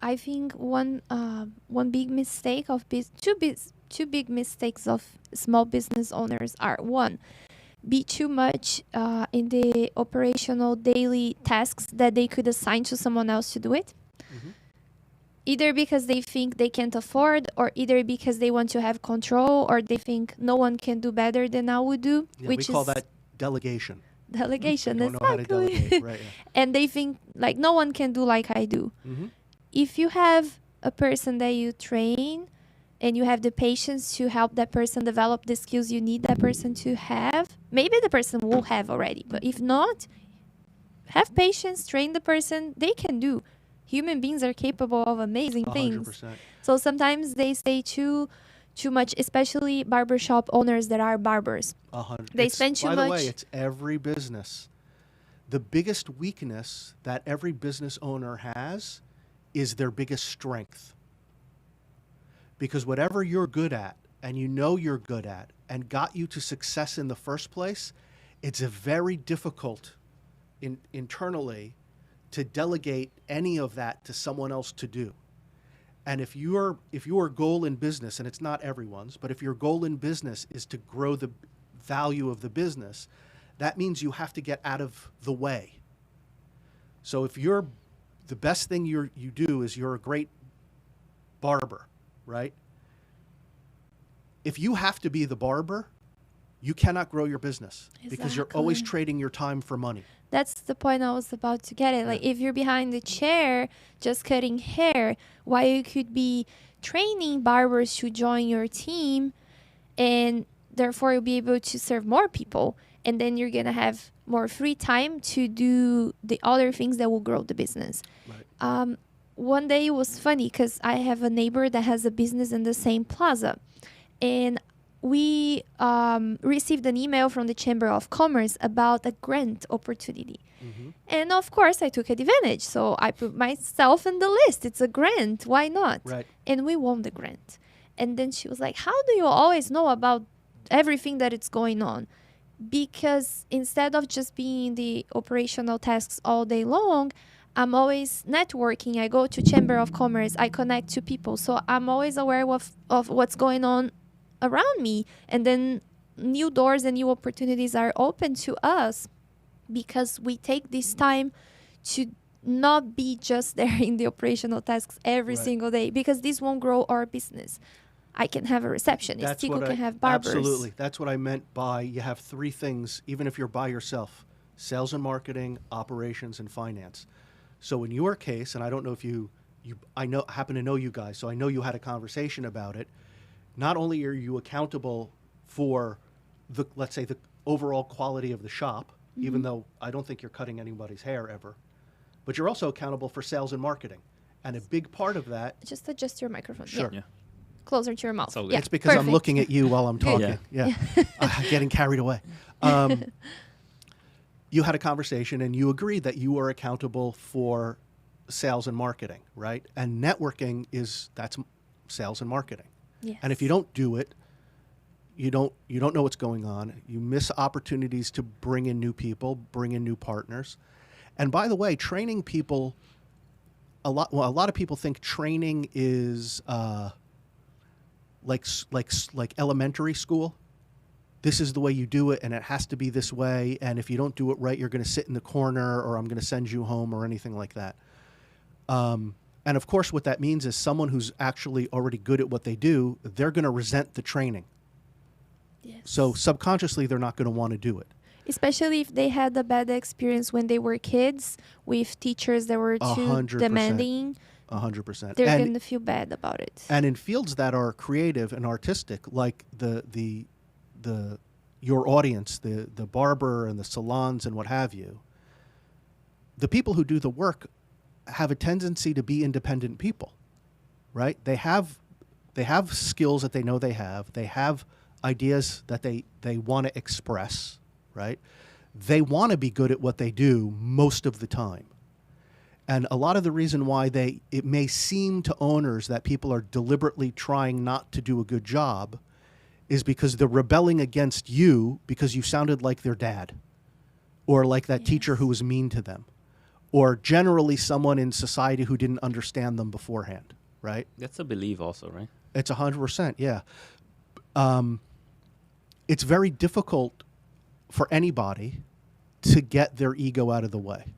I think one big mistake of two big mistakes of small business owners are: one, be too much in the operational daily tasks that they could assign to someone else to do it. Mm-hmm. Either because they think they can't afford, or either because they want to have control, or they think no one can do better than I would do, Yeah, which we call is that delegation. delegation. Don't know how to Exactly. delegate, right? Yeah. And they think like no one can do like I do. Mm-hmm. If you have a person that you train and you have the patience to help that person develop the skills you need that person to have, maybe the person will have already. But if not, have patience, train the person. They can do. Human beings are capable of amazing things. 100%. So sometimes they say too much, especially barbershop owners that are barbers. 100. They spend too By the much. way, it's every business. The biggest weakness that every business owner has is their biggest strength. Because whatever you're good at, and you know you're good at, and got you to success in the first place, it's a very difficult internally to delegate any of that to someone else to do. And if your goal in business, and it's not everyone's, but if your goal in business is to grow the value of the business, that means you have to get out of the way. So if the best thing you do is you're a great barber, right? If you have to be the barber, you cannot grow your business because you're always Exactly. trading your time for money. That's the point I was about to get at. Like, Yeah. if you're behind the chair just cutting hair, while you could be training barbers to join your team, and therefore you'll be able to serve more people, and then you're gonna have more free time to do the other things that will grow the business. Right. One day it was funny because I have a neighbor that has a business in the same plaza, and we received an email from the Chamber of Commerce about a grant opportunity. Mm-hmm. And of course, I took advantage. So I put myself in the list. It's a grant. Why not? Right. And we won the grant. And then she was like, how do you always know about everything that is going on? Because instead of just being in the operational tasks all day long, I'm always networking. I go to Chamber of Commerce. I connect to people. So I'm always aware of what's going on around me. And then new doors and new opportunities are open to us because we take this time to not be just there in the operational tasks every Right. single day, because this won't grow our business. I can have a receptionist. Tico can have barbers. Absolutely. That's what I meant by you have three things, even if you're by yourself: sales and marketing, operations, and finance. So in your case, and I don't know if I happen to know you guys, so I know you had a conversation about it. Not only are you accountable for let's say the overall quality of the shop, Mm-hmm. even though I don't think you're cutting anybody's hair ever, but you're also accountable for sales and marketing. And a big part of that, Just adjust your microphone. Sure. Yeah. Yeah. Closer to your mouth. It's all good. Yeah, it's because I'm perfect. looking at you while I'm talking. Yeah. Getting carried away. You had a conversation and you agreed that you are accountable for sales and marketing, right? And networking that's sales and marketing. Yes. And if you don't do it, you don't know what's going on. You miss opportunities to bring in new people, bring in new partners. And by the way, training people, a lot of people think training is like elementary school. This is the way you do it, and it has to be this way. And if you don't do it right, you're going to sit in the corner, or I'm going to send you home, or anything like that. And of course, what that means is someone who's actually already good at what they do, they're going to resent the training. Yes. So subconsciously, they're not going to want to do it. Especially if they had a bad experience when they were kids with teachers that were too 100%. demanding. 100%. They're going to feel bad about it. And in fields that are creative and artistic, like your audience, the barber and the salons and what have you, the people who do the work have a tendency to be independent people, right? They have skills that they know they have. They have ideas that they want to express, right? They want to be good at what they do most of the time. And a lot of the reason why it may seem to owners that people are deliberately trying not to do a good job is because they're rebelling against you because you sounded like their dad, or like that teacher who was mean to them, or generally someone in society who didn't understand them beforehand, right? That's a belief also, right? It's 100%, yeah. It's very difficult for anybody to get their ego out of the way.